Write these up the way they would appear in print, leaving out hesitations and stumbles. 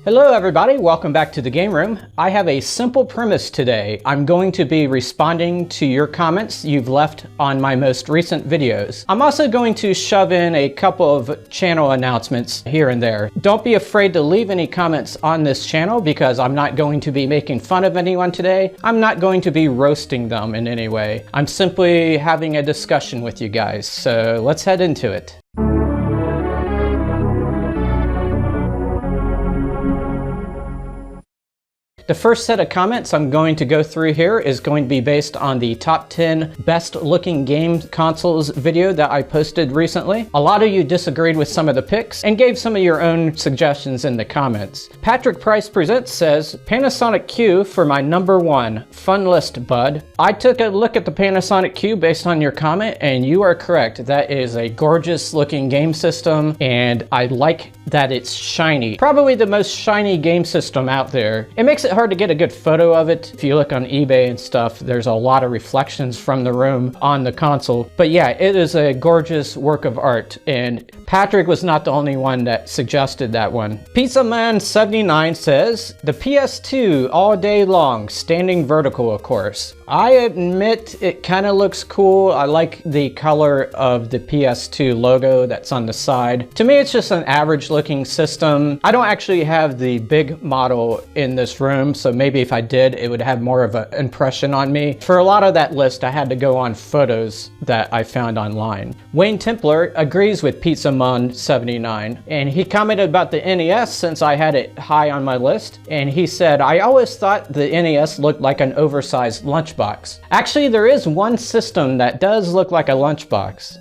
Hello everybody, welcome back to the Game Room. I have a simple premise today. I'm going to be responding to your comments you've left on my most recent videos. I'm also going to shove in a couple of channel announcements here and there. Don't be afraid to leave any comments on this channel because I'm not going to be making fun of anyone today. I'm not going to be roasting them in any way. I'm simply having a discussion with you guys, so let's head into it. The first set of comments I'm going to go through here is going to be based on the top 10 best looking game consoles video that I posted recently. A lot of you disagreed with some of the picks and gave some of your own suggestions in the comments. Patrick Price Presents says, Panasonic Q for my number one. Fun list, bud. I took a look at the Panasonic Q based on your comment and you are correct. That is a gorgeous looking game system and I like that it's shiny. Probably the most shiny game system out there. It makes it hard to get a good photo of it. If you look on eBay and stuff, there's a lot of reflections from the room on the console. But yeah, it is a gorgeous work of art. And Patrick was not the only one that suggested that one. Pizza Man 79 says, the PS2 all day long, standing vertical, of course. I admit it kind of looks cool. I like the color of the PS2 logo that's on the side. To me, it's just an average looking system. I don't actually have the big model in this room, so maybe if I did, it would have more of an impression on me. For a lot of that list, I had to go on photos that I found online. Wayne Templar agrees with Pizza Mon 79, and he commented about the NES since I had it high on my list, and he said, I always thought the NES looked like an oversized lunchbox. Actually, there is one system that does look like a lunchbox.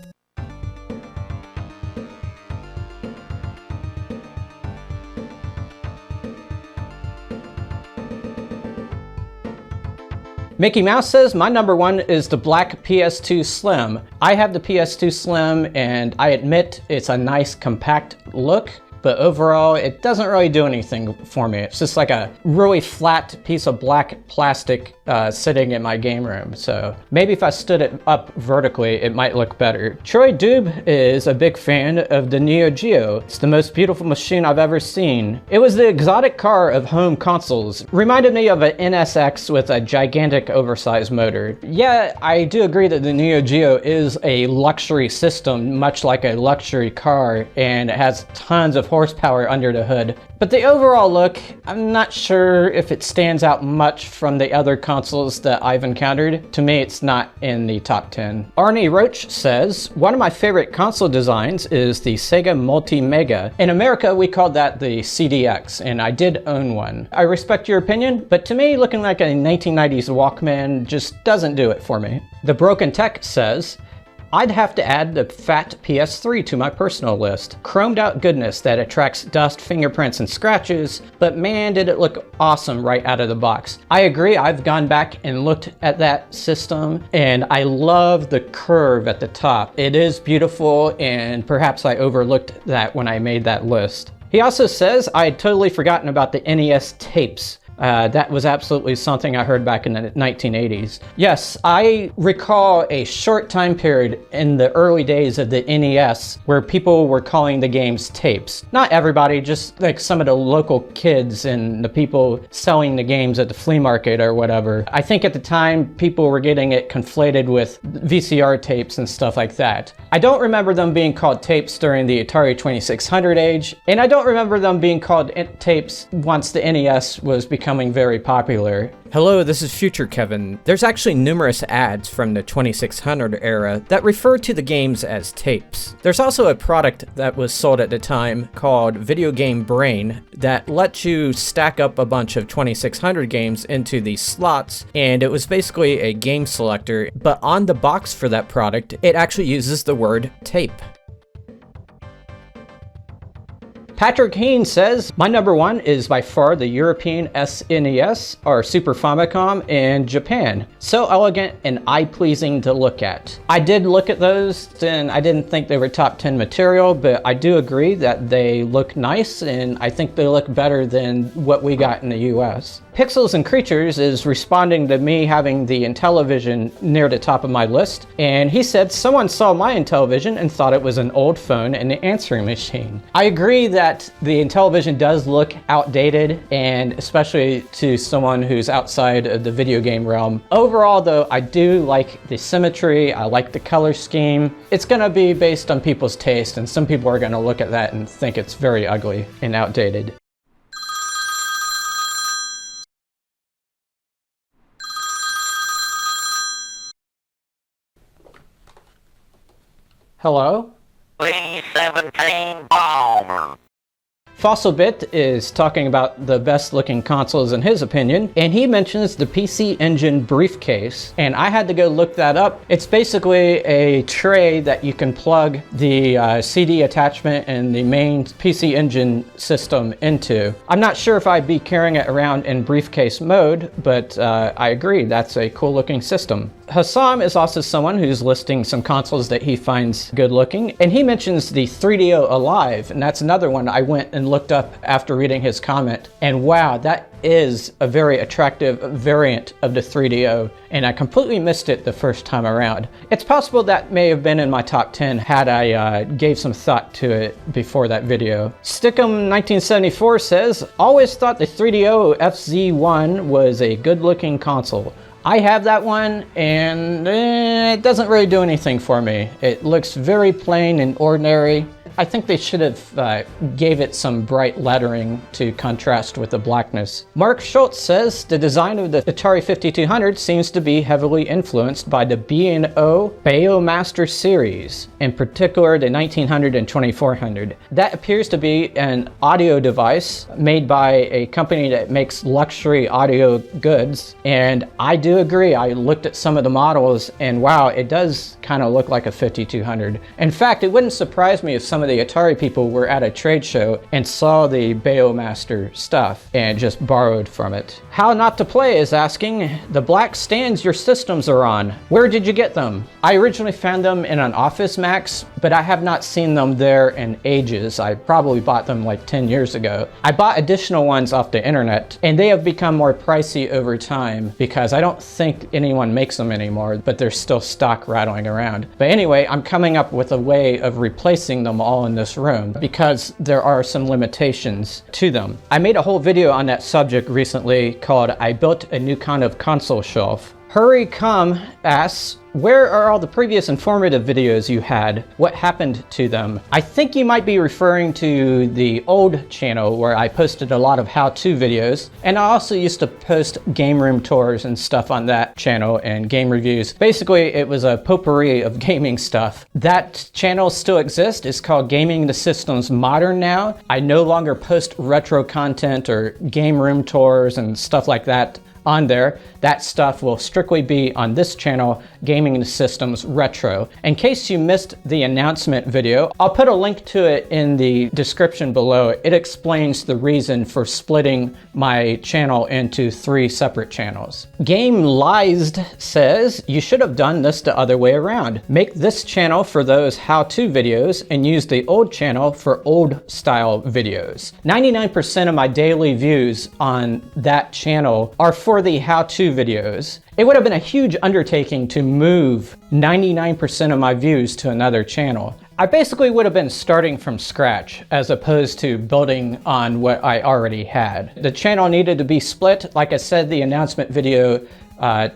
Mickey Mouse says, my number one is the black PS2 Slim. I have the PS2 Slim and I admit it's a nice compact look, but overall it doesn't really do anything for me. It's just like a really flat piece of black plastic sitting in my game room. So maybe if I stood it up vertically, it might look better. Troy Doob is a big fan of the Neo Geo. It's the most beautiful machine I've ever seen. It was the exotic car of home consoles. Reminded me of an NSX with a gigantic oversized motor. Yeah, I do agree that the Neo Geo is a luxury system, much like a luxury car, and it has tons of horsepower under the hood. But the overall look, I'm not sure if it stands out much from the other consoles that I've encountered. To me, it's not in the top 10. Arnie Roach says, one of my favorite console designs is the Sega Multi Mega. In America, we called that the CDX, and I did own one. I respect your opinion, but to me, looking like a 1990s Walkman just doesn't do it for me. The Broken Tech says, I'd have to add the Fat PS3 to my personal list. Chromed out goodness that attracts dust, fingerprints, and scratches, but man, did it look awesome right out of the box. I agree, I've gone back and looked at that system, and I love the curve at the top. It is beautiful, and perhaps I overlooked that when I made that list. He also says, I had totally forgotten about the NES tapes. That was absolutely something I heard back in the 1980s. Yes, I recall a short time period in the early days of the NES where people were calling the games tapes. Not everybody, just like some of the local kids and the people selling the games at the flea market or whatever. I think at the time people were getting it conflated with VCR tapes and stuff like that. I don't remember them being called tapes during the Atari 2600 age, and I don't remember them being called tapes once the NES was becoming very popular. Hello, this is Future Kevin. There's actually numerous ads from the 2600 era that refer to the games as tapes. There's also a product that was sold at the time called Video Game Brain that lets you stack up a bunch of 2600 games into these slots, and it was basically a game selector, but on the box for that product, it actually uses the word tape. Patrick Heen says, my number one is by far the European SNES, or Super Famicom, in Japan. So elegant and eye-pleasing to look at. I did look at those, and I didn't think they were top 10 material, but I do agree that they look nice, and I think they look better than what we got in the US. Pixels and Creatures is responding to me having the Intellivision near the top of my list, and he said someone saw my Intellivision and thought it was an old phone and an answering machine. I agree that the Intellivision does look outdated, and especially to someone who's outside of the video game realm. Overall though, I do like the symmetry, I like the color scheme. It's gonna be based on people's taste, and some people are gonna look at that and think it's very ugly and outdated. Hello? B-17 bomber. Fossilbit is talking about the best looking consoles in his opinion, and he mentions the PC Engine briefcase, and I had to go look that up. It's basically a tray that you can plug the CD attachment and the main PC Engine system into. I'm not sure if I'd be carrying it around in briefcase mode, but I agree, that's a cool looking system. Hassam is also someone who's listing some consoles that he finds good looking, and he mentions the 3DO Alive, and that's another one I went and looked up after reading his comment, and wow, that is a very attractive variant of the 3DO, and I completely missed it the first time around. It's possible that may have been in my top 10 had I gave some thought to it before that video. Stickum1974 says, always thought the 3DO FZ1 was a good looking console. I have that one, and it doesn't really do anything for me. It looks very plain and ordinary. I think they should have gave it some bright lettering to contrast with the blackness. Mark Schultz says the design of the Atari 5200 seems to be heavily influenced by the B&O Bayomaster series, in particular the 1900 and 2400. That appears to be an audio device made by a company that makes luxury audio goods, and I do agree. I looked at some of the models, and wow, it does kind of look like a 5200. In fact, it wouldn't surprise me if some of the Atari people were at a trade show and saw the Bayomaster stuff and just borrowed from it. How Not to Play is asking, the black stands your systems are on, where did you get them? I originally found them in an Office Max, but I have not seen them there in ages. I probably bought them like 10 years ago. I bought additional ones off the internet, and they have become more pricey over time because I don't think anyone makes them anymore, but there's still stock rattling around. But anyway, I'm coming up with a way of replacing them all in this room because there are some limitations to them. I made a whole video on that subject recently called I Built a New Kind of Console Shelf. Hurry Come asks, where are all the previous informative videos you had? What happened to them? I think you might be referring to the old channel where I posted a lot of how-to videos, and I also used to post game room tours and stuff on that channel and game reviews. Basically, it was a potpourri of gaming stuff. That channel still exists. It's called Gaming the Systems Modern now. I no longer post retro content or game room tours and stuff like that on there. That stuff will strictly be on this channel, Gaming the Systems Retro. In case you missed the announcement video, I'll put a link to it in the description below. It explains the reason for splitting my channel into 3 separate channels. Gamelized says, you should have done this the other way around. Make this channel for those how-to videos and use the old channel for old style videos. 99% of my daily views on that channel are for the how-to videos. It would have been a huge undertaking to move 99% of my views to another channel. I basically would have been starting from scratch as opposed to building on what I already had. The channel needed to be split. Like I said, the announcement video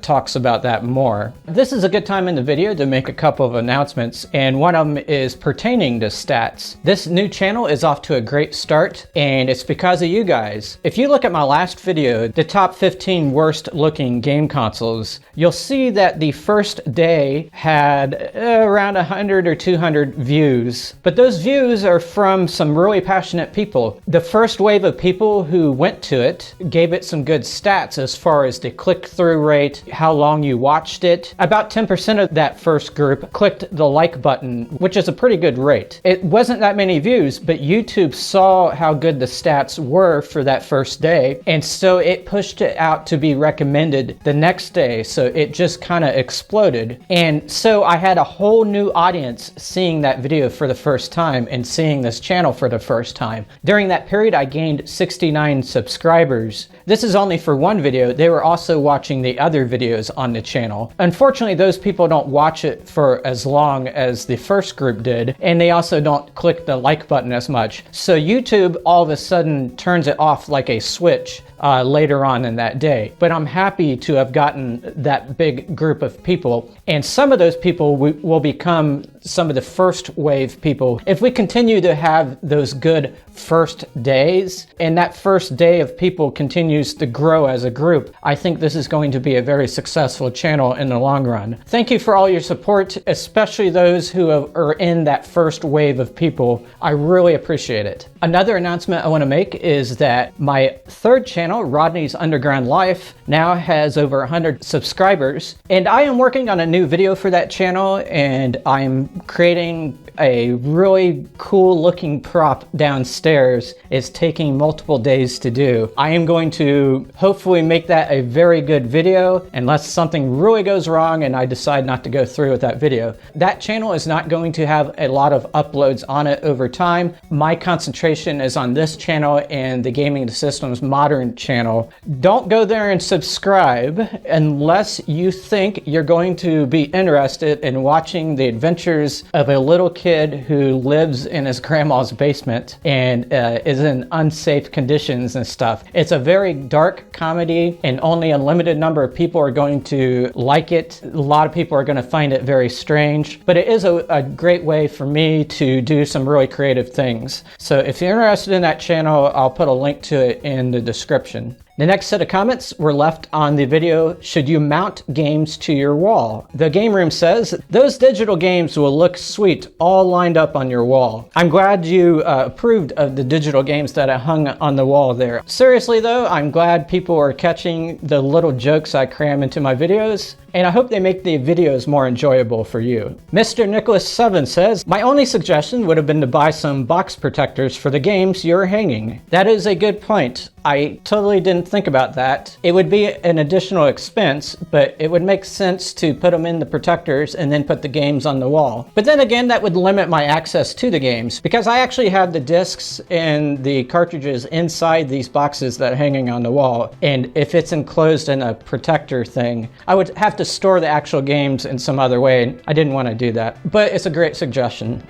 talks about that more. This is a good time in the video to make a couple of announcements, and one of them is pertaining to stats. This new channel is off to a great start, and it's because of you guys. If you look at my last video, the top 15 worst looking game consoles, you'll see that the first day had around 100 or 200 views, but those views are from some really passionate people. The first wave of people who went to it gave it some good stats as far as the click-through rate, how long you watched it. About 10% of that first group clicked the like button, which is a pretty good rate. It wasn't that many views, but YouTube saw how good the stats were for that first day, and so it pushed it out to be recommended the next day, so it just kind of exploded. And so I had a whole new audience seeing that video for the first time and seeing this channel for the first time. During that period, I gained 69 subscribers. This is only for one video. They were also watching the other videos on the channel. Unfortunately, those people don't watch it for as long as the first group did, and they also don't click the like button as much. So YouTube all of a sudden turns it off like a switch later on in that day. But I'm happy to have gotten that big group of people, and some of those people will become some of the first wave people. If we continue to have those good first days, and that first day of people continues to grow as a group, I think this is going to be a very successful channel in the long run. Thank you for all your support, especially those who are in that first wave of people. I really appreciate it. Another announcement I want to make is that my third channel, Rodney's Underground Life, now has over 100 subscribers, and I am working on a new video for that channel, and I'm creating a really cool looking prop downstairs. It's taking multiple days to do. I am going to hopefully make that a very good video unless something really goes wrong and I decide not to go through with that video. That channel is not going to have a lot of uploads on it over time. My concentration is on this channel and the Gaming the Systems Modern channel. Don't go there and subscribe unless you think you're going to be interested in watching the adventures of a little kid who lives in his grandma's basement and is in unsafe conditions and stuff. It's a very dark comedy and only a limited number of people are going to like it. A lot of people are going to find it very strange, but it is a great way for me to do some really creative things. So if you're interested in that channel, I'll put a link to it in the description. The next set of comments were left on the video, should you mount games to your wall? The Game Room says, those digital games will look sweet all lined up on your wall. I'm glad you approved of the digital games that I hung on the wall there. Seriously though, I'm glad people are catching the little jokes I cram into my videos, and I hope they make the videos more enjoyable for you. Mr. Nicholas 7 says, my only suggestion would have been to buy some box protectors for the games you're hanging. That is a good point. I totally didn't think about that. It would be an additional expense, but it would make sense to put them in the protectors and then put the games on the wall. But then again, that would limit my access to the games because I actually have the discs and the cartridges inside these boxes that are hanging on the wall. And if it's enclosed in a protector thing, I would have to store the actual games in some other way. I didn't want to do that, but it's a great suggestion.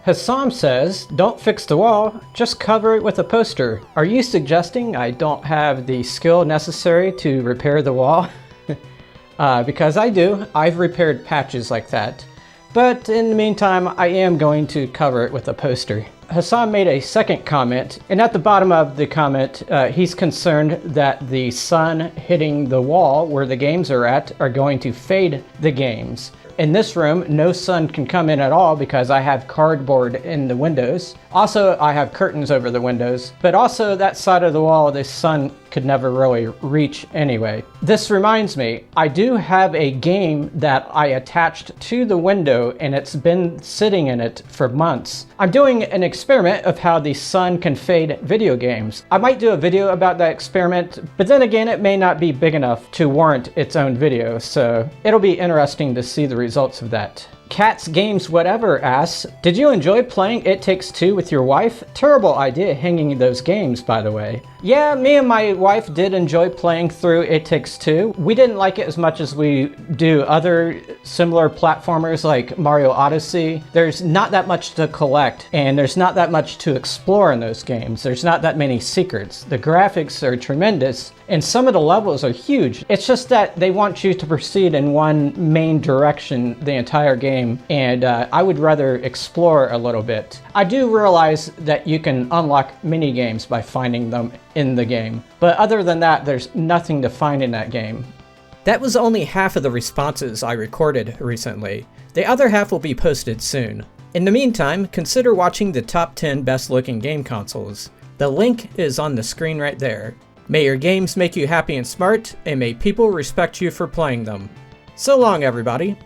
Hassam says, don't fix the wall, just cover it with a poster. Are you suggesting I don't have the skill necessary to repair the wall? Because I do. I've repaired patches like that. But in the meantime, I am going to cover it with a poster. Hassam made a second comment, and at the bottom of the comment, he's concerned that the sun hitting the wall where the games are at are going to fade the games. In this room, no sun can come in at all because I have cardboard in the windows. Also, I have curtains over the windows, but also that side of the wall, the sun could never really reach anyway. This reminds me, I do have a game that I attached to the window and it's been sitting in it for months. I'm doing an experiment of how the sun can fade video games. I might do a video about that experiment, but then again, it may not be big enough to warrant its own video, so it'll be interesting to see the results of that. Cats Games Whatever asks, did you enjoy playing It Takes Two with your wife? Terrible idea hanging those games, by the way. Yeah, me and my wife did enjoy playing through It Takes Two. We didn't like it as much as we do other similar platformers like Mario Odyssey. There's not that much to collect, and there's not that much to explore in those games. There's not that many secrets. The graphics are tremendous, and some of the levels are huge. It's just that they want you to proceed in one main direction the entire game, and I would rather explore a little bit. I do realize that you can unlock mini games by finding them in the game, but other than that, there's nothing to find in that game. That was only half of the responses I recorded recently. The other half will be posted soon. In the meantime, consider watching the top 10 best looking game consoles. The link is on the screen right there. May your games make you happy and smart, and may people respect you for playing them. So long, everybody.